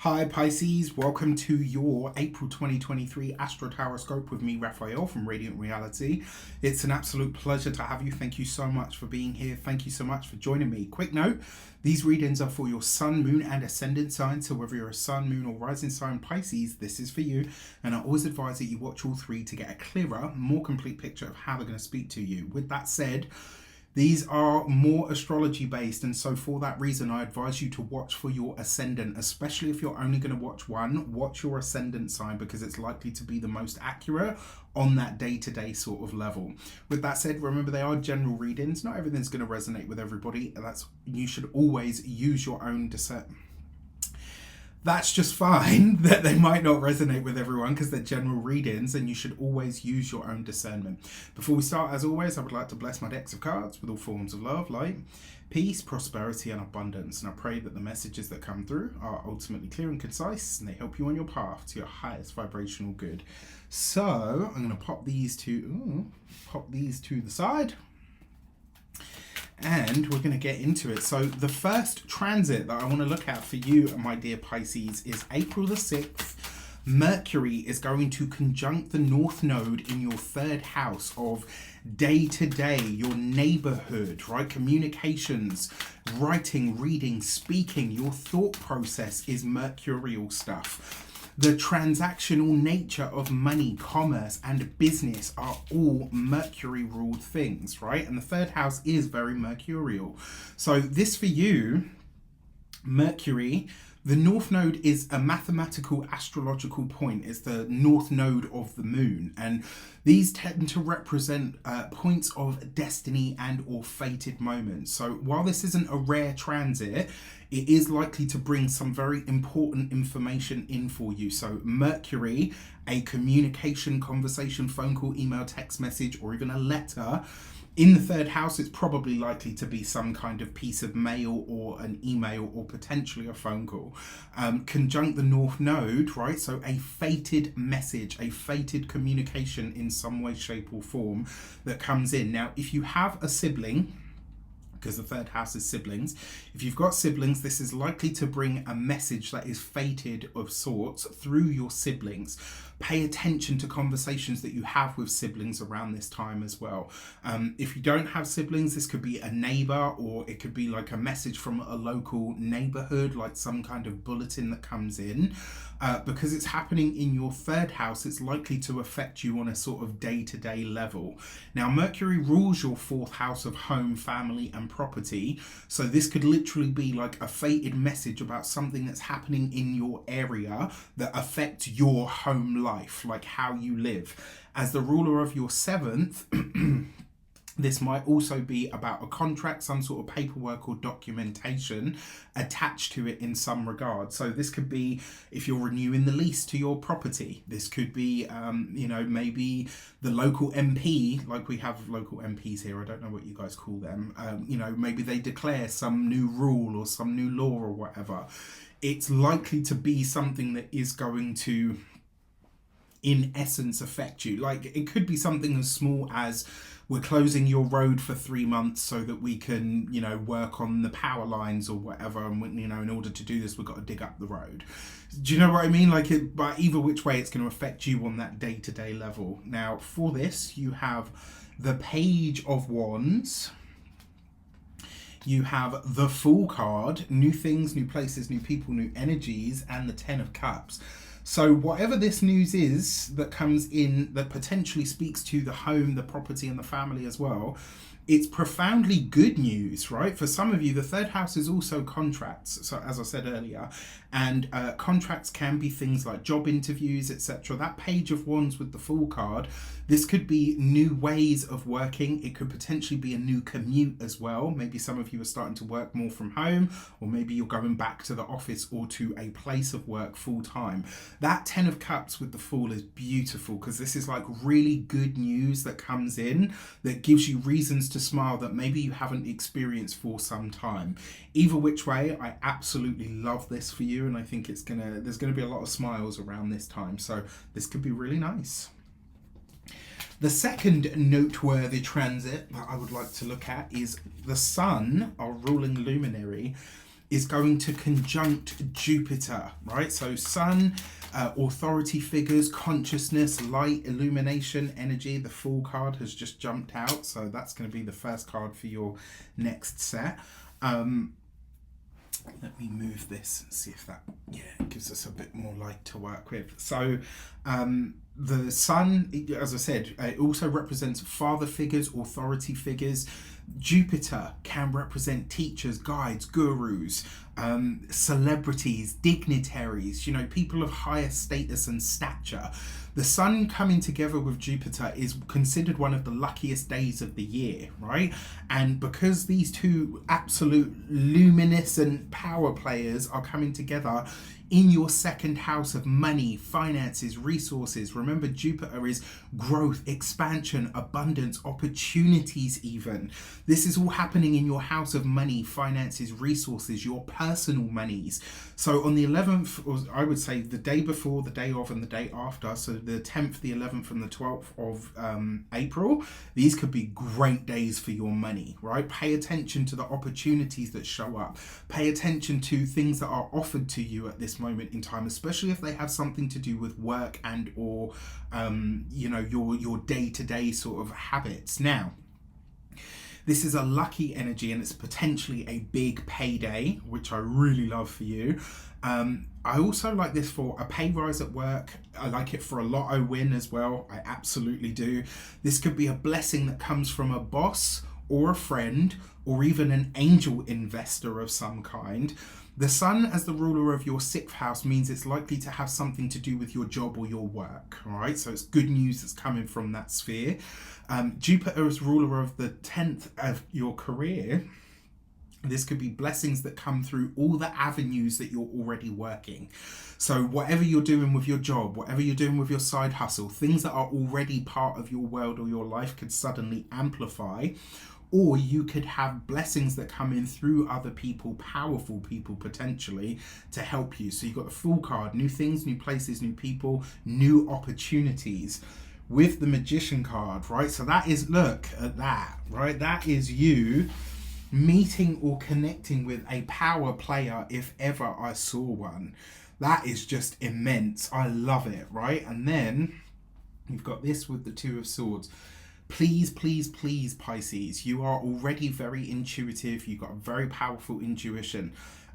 Hi Pisces, welcome to your April 2023 Astro-Tarot scope with me, Raphael from Radiant Reality. It's an absolute pleasure to have you. Thank you so much for being here. Thank you so much for joining me. Quick note, these readings are for your sun, moon and ascendant sign. So whether you're a sun, moon or rising sign Pisces, this is for you. And I always advise that you watch all three to get a clearer, more complete picture of how they're going to speak to you. With that said, these are more astrology based, and so for that reason I advise you to watch for your ascendant, especially if you're only going to watch one. Watch your ascendant sign because it's likely to be the most accurate on that day-to-day sort of level. With that said, remember they are general readings. Not everything's going to resonate with everybody. You should always use your own discernment. That's just fine that they might not resonate with everyone because they're general readings, and you should always use your own discernment. Before we start, as always, I would like to bless my decks of cards with all forms of love, light, peace, prosperity and abundance. And I pray that the messages that come through are ultimately clear and concise, and they help you on your path to your highest vibrational good. So I'm going to pop these to the side. And we're going to get into it. So the first transit that I want to look at for you, my dear Pisces, is April the 6th. Mercury is going to conjunct the North Node in your third house of day-to-day, your neighborhood, right? Communications, writing, reading, speaking. Your thought process is mercurial stuff. The transactional nature of money, commerce, and business are all Mercury-ruled things, right? And the third house is very mercurial. So this for you, Mercury, the North Node is a mathematical astrological point. It's the North Node of the moon. And these tend to represent points of destiny and or fated moments. So while this isn't a rare transit, it is likely to bring some very important information in for you. So Mercury, a communication, conversation, phone call, email, text message, or even a letter. In the third house, it's probably likely to be some kind of piece of mail or an email or potentially a phone call. Conjunct the North Node, right? So a fated message, a fated communication in some way, shape or form that comes in. Now, if you have a sibling, because the third house is siblings. If you've got siblings, this is likely to bring a message that is fated of sorts through your siblings. Pay attention to conversations that you have with siblings around this time as well. If you don't have siblings, this could be a neighbor, or it could be like a message from a local neighborhood, like some kind of bulletin that comes in. Because it's happening in your third house, it's likely to affect you on a sort of day-to-day level. Now, Mercury rules your fourth house of home, family, and property. So this could literally be like a fated message about something that's happening in your area that affects your home life, like how you live. As the ruler of your seventh, this might also be about a contract, some sort of paperwork or documentation attached to it in some regard. So this could be if you're renewing the lease to your property. This could be, maybe the local MP, like we have local MPs here. I don't know what you guys call them. Maybe they declare some new rule or some new law or whatever. It's likely to be something that is going to, in essence, affect you. Like it could be something as small as we're closing your road for 3 months so that we can, work on the power lines or whatever. And, in order to do this, we've got to dig up the road. Do you know what I mean? But either which way, it's going to affect you on that day-to-day level. Now, for this, you have the Page of Wands. You have the Fool card, new things, new places, new people, new energies, and the Ten of Cups. So whatever this news is that comes in that potentially speaks to the home, the property and the family as well, it's profoundly good news, right? For some of you, the third house is also contracts. So as I said earlier, and contracts can be things like job interviews, etc. That Page of Wands with the Fool card, this could be new ways of working. It could potentially be a new commute as well. Maybe some of you are starting to work more from home, or maybe you're going back to the office or to a place of work full time. That Ten of Cups with the Fool is beautiful because this is like really good news that comes in that gives you reasons to smile that maybe you haven't experienced for some time. Either which way, I absolutely love this for you, and I think there's gonna be a lot of smiles around this time, so this could be really nice. The second noteworthy transit that I would like to look at is the Sun, our ruling luminary, is going to conjunct Jupiter, right? So Sun, authority figures, consciousness, light, illumination, energy. The Fool card has just jumped out, so that's going to be the first card for your next set. Let me move this and see if that, gives us a bit more light to work with. So the Sun, as I said, it also represents father figures, authority figures. Jupiter can represent teachers, guides, gurus, celebrities, dignitaries, people of higher status and stature. The Sun coming together with Jupiter is considered one of the luckiest days of the year, right? And because these two absolute luminescent power players are coming together in your second house of money, finances, resources. Remember, Jupiter is growth, expansion, abundance, opportunities even. This is all happening in your house of money, finances, resources, your personal monies. So on the 11th, or I would say the day before, the day of, and the day after, so the 10th, the 11th, and the 12th of April, these could be great days for your money, right? Pay attention to the opportunities that show up. Pay attention to things that are offered to you at this moment in time, especially if they have something to do with work and or your day-to-day sort of habits. Now, this is a lucky energy and it's potentially a big payday, which I really love for you. I also like this for a pay rise at work. I like it for a lotto win as well. I absolutely do. This could be a blessing that comes from a boss or a friend or even an angel investor of some kind. The Sun as the ruler of your 6th house means it's likely to have something to do with your job or your work, all right? So it's good news that's coming from that sphere. Jupiter is ruler of the 10th of your career. This could be blessings that come through all the avenues that you're already working. So whatever you're doing with your job, whatever you're doing with your side hustle, things that are already part of your world or your life could suddenly amplify. Or you could have blessings that come in through other people, powerful people potentially, to help you. So you've got the Fool card, new things, new places, new people, new opportunities. With the Magician card, right? So that is, look at that, right? That is you meeting or connecting with a power player if ever I saw one. That is just immense. I love it, right? And then you've got this with the Two of Swords. Please, please, please, Pisces, you are already very intuitive. You've got a very powerful intuition.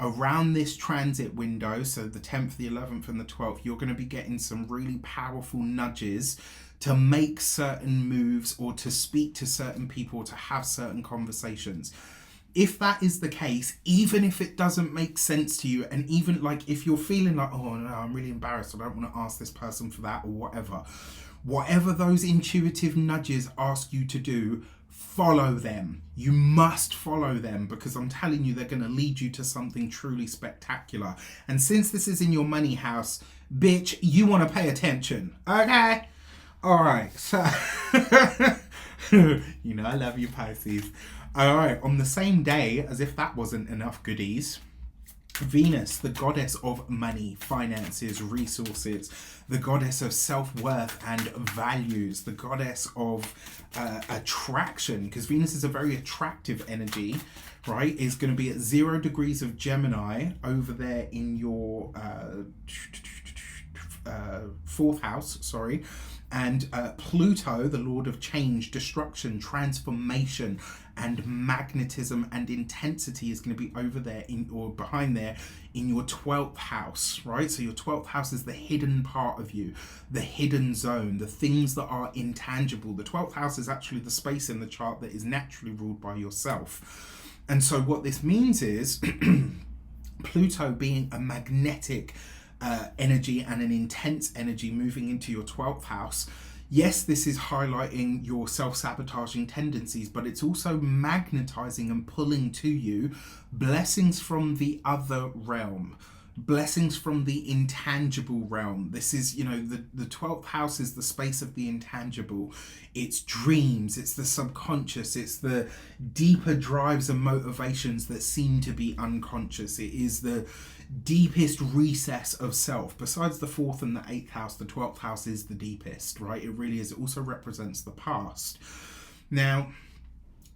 Around this transit window, so the 10th, the 11th, and the 12th, you're going to be getting some really powerful nudges to make certain moves or to speak to certain people, to have certain conversations. If that is the case, even if it doesn't make sense to you, and even like if you're feeling like, oh no, I'm really embarrassed, I don't want to ask this person for that or whatever those intuitive nudges ask you to do, follow them. You must follow them, because I'm telling you, they're going to lead you to something truly spectacular. And since this is in your money house, bitch, you want to pay attention, okay? All right, so I love you, Pisces. All right, on the same day, as if that wasn't enough goodies, Venus, the goddess of money, finances, resources, the goddess of self-worth and values, the goddess of attraction, because Venus is a very attractive energy, right, is going to be at 0 degrees of Gemini over there in your 4th house, sorry. And Pluto, the lord of change, destruction, transformation, and magnetism and intensity, is going to be over there behind there in your 12th house, right? So your 12th house is the hidden part of you, the hidden zone, the things that are intangible. The 12th house is actually the space in the chart that is naturally ruled by yourself. And so what this means is Pluto being a magnetic energy and an intense energy moving into your 12th house. Yes, this is highlighting your self-sabotaging tendencies, but it's also magnetizing and pulling to you blessings from the other realm, blessings from the intangible realm. This is, the 12th house is the space of the intangible. It's dreams, it's the subconscious, it's the deeper drives and motivations that seem to be unconscious. It is the deepest recess of self. Besides the 4th and the 8th house, the 12th house is the deepest, right? It really is. It also represents the past. Now,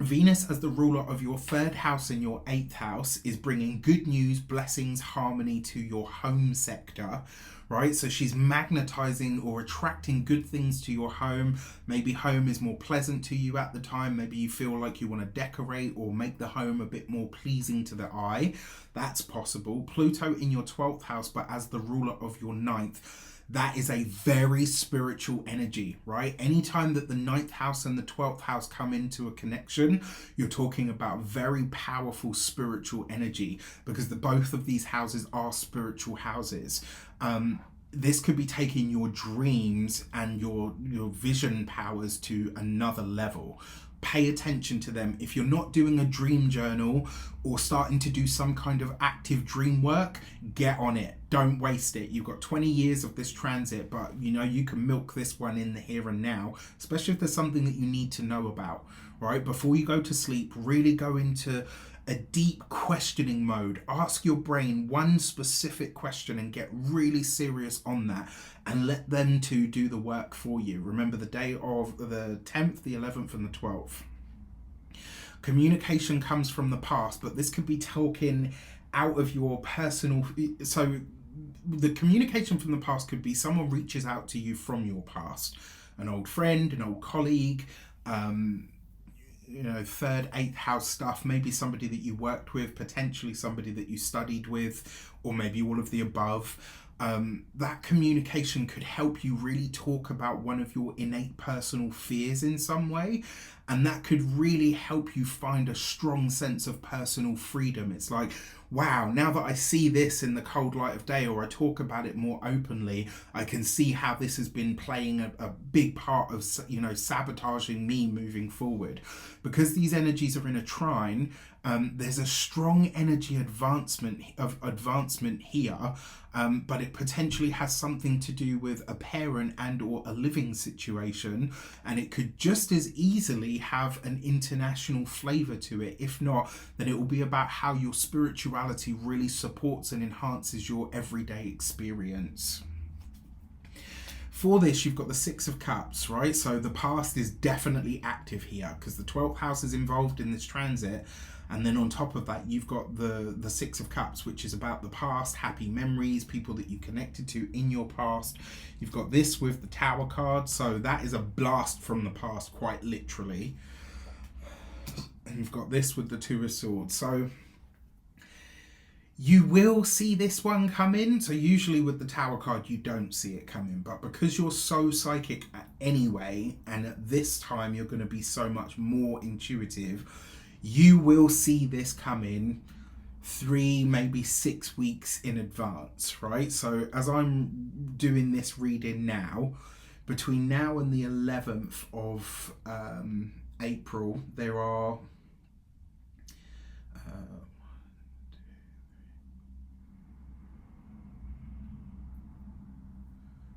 Venus, as the ruler of your third house and your eighth house, is bringing good news, blessings, harmony to your home sector, right? So she's magnetizing or attracting good things to your home. Maybe home is more pleasant to you at the time. Maybe you feel like you want to decorate or make the home a bit more pleasing to the eye. That's possible. Pluto in your 12th house, but as the ruler of your ninth, that is a very spiritual energy, right? Anytime that the ninth house and the 12th house come into a connection, you're talking about very powerful spiritual energy, because both of these houses are spiritual houses. This could be taking your dreams and your vision powers to another level. Pay attention to them. If you're not doing a dream journal or starting to do some kind of active dream work, get on it. Don't waste it. You've got 20 years of this transit, but you know, you can milk this one in the here and now, especially if there's something that you need to know about, right? Before you go to sleep, really go into a deep questioning mode. Ask your brain one specific question and get really serious on that, and let them to do the work for you. Remember the day of the 10th, the 11th and the 12th. Communication comes from the past, but this could be talking out of your personal, so the communication from the past could be someone reaches out to you from your past, an old friend, an old colleague, you know, third, eighth house stuff, maybe somebody that you worked with, potentially somebody that you studied with, or maybe all of the above. That communication could help you really talk about one of your innate personal fears in some way, and that could really help you find a strong sense of personal freedom. It's like, wow, now that I see this in the cold light of day, or I talk about it more openly, I can see how this has been playing a big part of, you know, sabotaging me moving forward. Because these energies are in a trine, there's a strong energy advancement here, but it potentially has something to do with a parent and or a living situation, and it could just as easily have an international flavor to it. If not, then it will be about how your spirituality really supports and enhances your everyday experience. For this, you've got the Six of Cups, right? So the past is definitely active here, because the 12th house is involved in this transit. And then on top of that, you've got the Six of Cups, which is about the past, happy memories, people that you connected to in your past. You've got this with the Tower card, so that is a blast from the past, quite literally. And you've got this with the Two of Swords. So you will see this one come in. So usually with the Tower card, you don't see it coming. But because you're so psychic anyway, and at this time you're going to be so much more intuitive, you will see this come in 3, maybe 6 weeks in advance, right? So as I'm doing this reading now, between now and the 11th of April, there are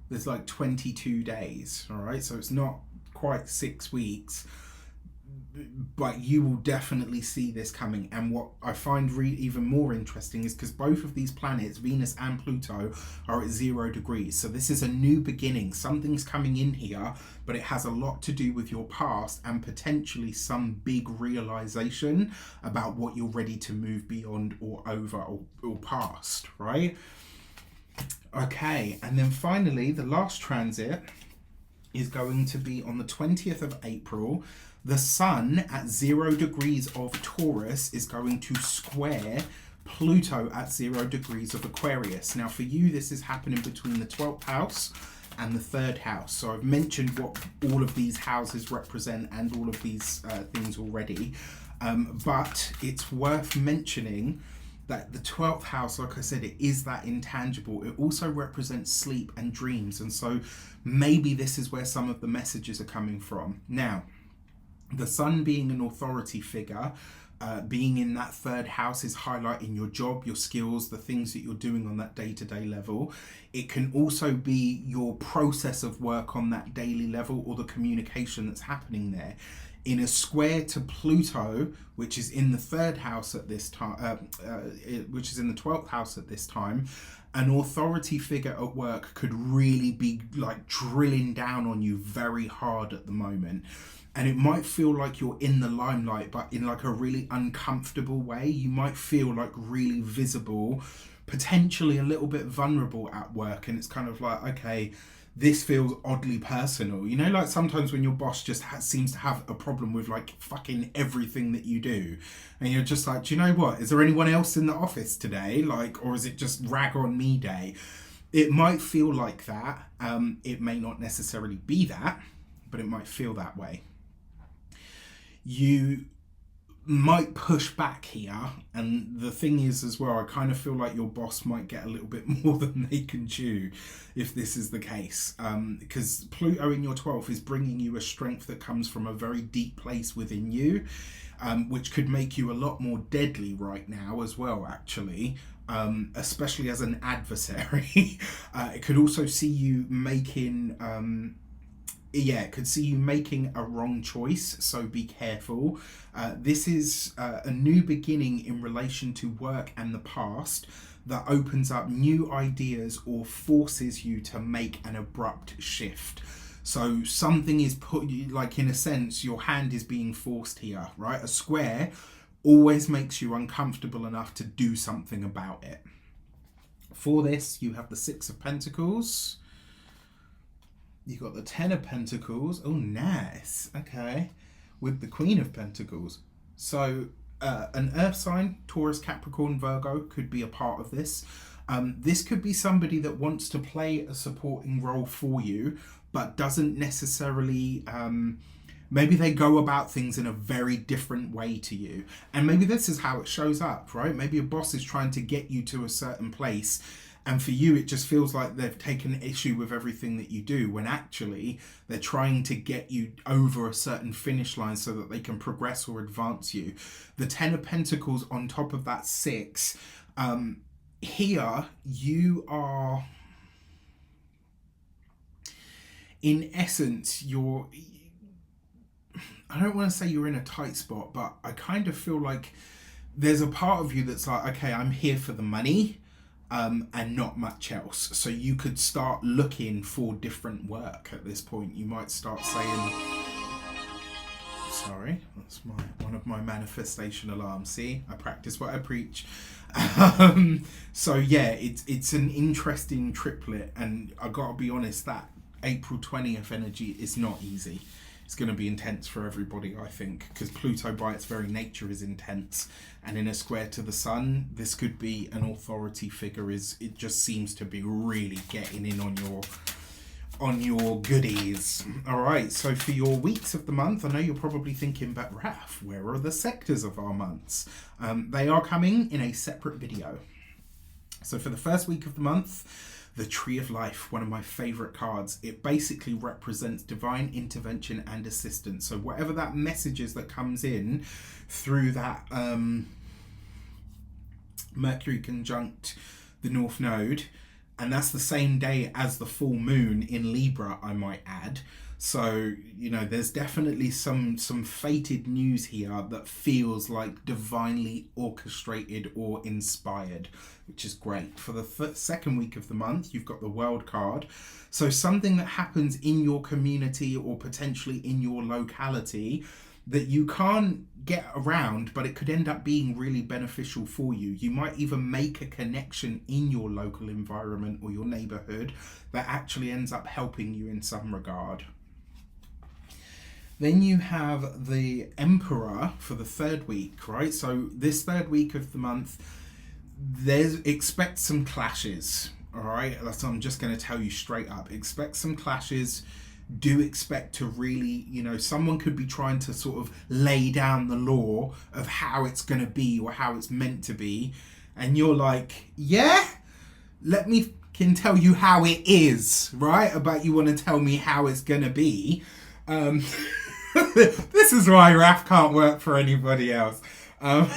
there's like 22 days, all right? So it's not quite 6 weeks, but you will definitely see this coming. And what I find even more interesting is because both of these planets, Venus and Pluto, are at 0 degrees. So this is a new beginning. Something's coming in here, but it has a lot to do with your past and potentially some big realization about what you're ready to move beyond or over or past, right? Okay, and then finally, the last transit is going to be on the 20th of April. The Sun at 0 degrees of Taurus is going to square Pluto at 0 degrees of Aquarius. Now for you, this is happening between the 12th house and the 3rd house. So I've mentioned what all of these houses represent and all of these things already. But it's worth mentioning that the 12th house, like I said, it is that intangible. It also represents sleep and dreams. And so maybe this is where some of the messages are coming from. Now, the Sun being an authority figure, being in that 3rd house is highlighting your job, your skills, the things that you're doing on that day-to-day level. It can also be your process of work on that daily level or the communication that's happening there. in a square to Pluto, which is in the third house at this time, which is in the 12th house at this time, an authority figure at work could really be like drilling down on you very hard at the moment. And it might feel like you're in the limelight, but in like a really uncomfortable way. You might feel like really visible, potentially a little bit vulnerable at work. And it's kind of like, okay, this feels oddly personal. You know, like sometimes when your boss just seems to have a problem with like fucking everything that you do. And you're just like, do you know what? Is there anyone else in the office today? Like, or is it just rag on me day? It might feel like that. It may not necessarily be that, but it might feel that way. You might push back here, and the thing is as well, I kind of feel like your boss might get a little bit more than they can chew if this is the case, because Pluto in your 12th is bringing you a strength that comes from a very deep place within you, which could make you a lot more deadly right now as well, actually, especially as an adversary. It could also see you making it could see you making a wrong choice, so be careful. This is a new beginning in relation to work and the past that opens up new ideas or forces you to make an abrupt shift. So something is put, like in a sense, your hand is being forced here, right? A square always makes you uncomfortable enough to do something about it. For this, you have the Six of Pentacles. You've got the Ten of Pentacles. Oh, nice. Okay. With the Queen of Pentacles. So an earth sign, Taurus, Capricorn, Virgo, could be a part of this. This could be somebody that wants to play a supporting role for you, but doesn't necessarily... maybe they go about things in a very different way to you. And maybe this is how it shows up, right? Maybe a boss is trying to get you to a certain place, and for you, it just feels like they've taken issue with everything that you do, when actually they're trying to get you over a certain finish line so that they can progress or advance you. The Ten of Pentacles on top of that Six. Here, you are, in essence, I don't want to say you're in a tight spot, but I kind of feel like there's a part of you that's like, okay, I'm here for the money. And not much else. So you could start looking for different work at this point. You might start saying, sorry, that's one of my manifestation alarms. See, I practice what I preach. So yeah, it's an interesting triplet, and I gotta be honest, that April 20th energy is not easy. It's going to be intense for everybody, I think, because Pluto by its very nature is intense. And in a square to the sun, this could be an authority figure. It just seems to be really getting in on your goodies. All right, so for your weeks of the month, I know you're probably thinking, but Raph, where are the sectors of our months? They are coming in a separate video. So for the first week of the month, the Tree of Life, one of my favorite cards. It basically represents divine intervention and assistance. So whatever that message is that comes in through that Mercury Conjunct the North Node, and that's the same day as the full moon in Libra, I might add. So, you know, there's definitely some fated news here that feels like divinely orchestrated or inspired, which is great. For the second week of the month, you've got the World card. So something that happens in your community or potentially in your locality that you can't get around, but it could end up being really beneficial for you. You might even make a connection in your local environment or your neighborhood that actually ends up helping you in some regard. Then you have the Emperor for the third week, right? So this third week of the month, expect some clashes, all right? That's what I'm just going to tell you straight up. Expect some clashes. Do expect to really, you know, someone could be trying to sort of lay down the law of how it's going to be or how it's meant to be. And you're like, yeah, let me can tell you how it is, right? But you want to tell me how it's going to be. This is why Raph can't work for anybody else. No.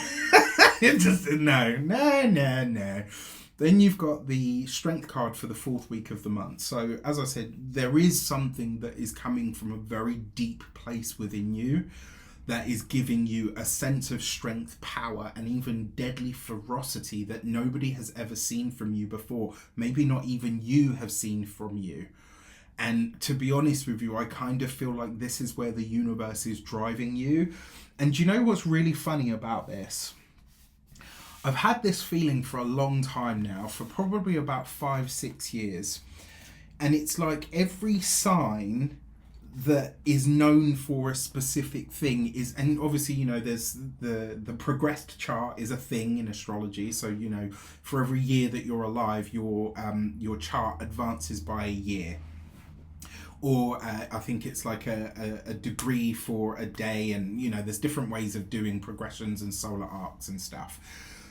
Then you've got the Strength card for the fourth week of the month. So as I said, there is something that is coming from a very deep place within you. that is giving you a sense of strength, power, and even deadly ferocity that nobody has ever seen from you before. Maybe not even you have seen from you. And to be honest with you, I kind of feel like this is where the universe is driving you. And do you know what's really funny about this? I've had this feeling for a long time now, for probably about 5-6 years. And it's like every sign that is known for a specific thing is, and obviously, you know, there's the progressed chart is a thing in astrology. So, you know, for every year that you're alive, your chart advances by a year. Or I think it's like a degree for a day, and you know, there's different ways of doing progressions and solar arcs and stuff.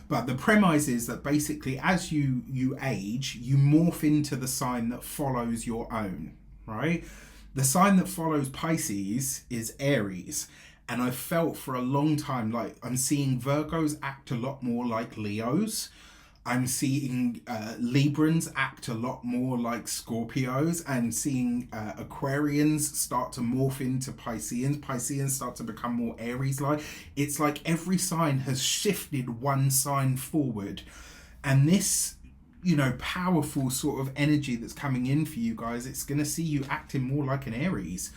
But the premise is that basically as you age, you morph into the sign that follows your own, right? The sign that follows Pisces is Aries. And I've felt for a long time like I'm seeing Virgos act a lot more like Leos. I'm seeing Librans act a lot more like Scorpios. I'm seeing Aquarians start to morph into Pisceans. Pisceans start to become more Aries-like. It's like every sign has shifted one sign forward. And this, you know, powerful sort of energy that's coming in for you guys, it's going to see you acting more like an Aries.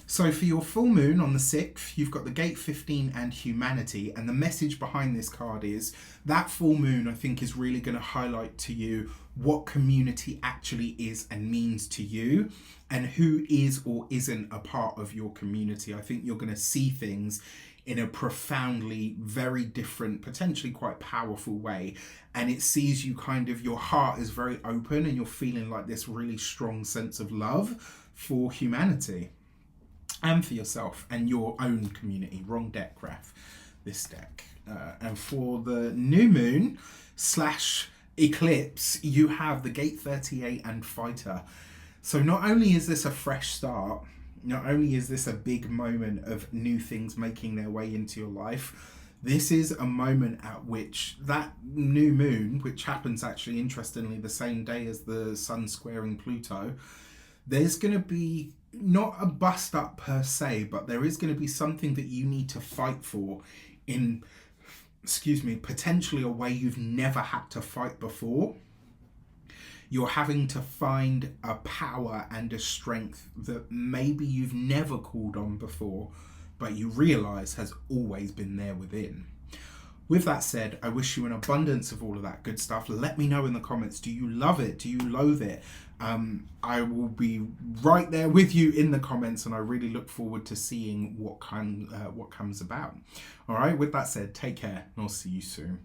So for your full moon on the 6th, you've got the gate 15 and humanity. And the message behind this card is that full moon, I think, is really going to highlight to you what community actually is and means to you, and who is or isn't a part of your community. I think you're going to see things in a profoundly very different, potentially quite powerful way. And it sees you kind of, your heart is very open and you're feeling like this really strong sense of love for humanity. And for yourself and your own community. Wrong deck, Raph. This deck. And for the new moon / eclipse, you have the gate 38 and fighter. So not only is this a fresh start, not only is this a big moment of new things making their way into your life, this is a moment at which that new moon, which happens actually interestingly the same day as the sun squaring Pluto, there's going to be not a bust up per se, but there is going to be something that you need to fight for in, potentially a way you've never had to fight before. You're having to find a power and a strength that maybe you've never called on before, but you realize has always been there within. With that said, I wish you an abundance of all of that good stuff. Let me know in the comments, do you love it? Do you loathe it? I will be right there with you in the comments, and I really look forward to seeing what comes about. All right, with that said, take care, and I'll see you soon.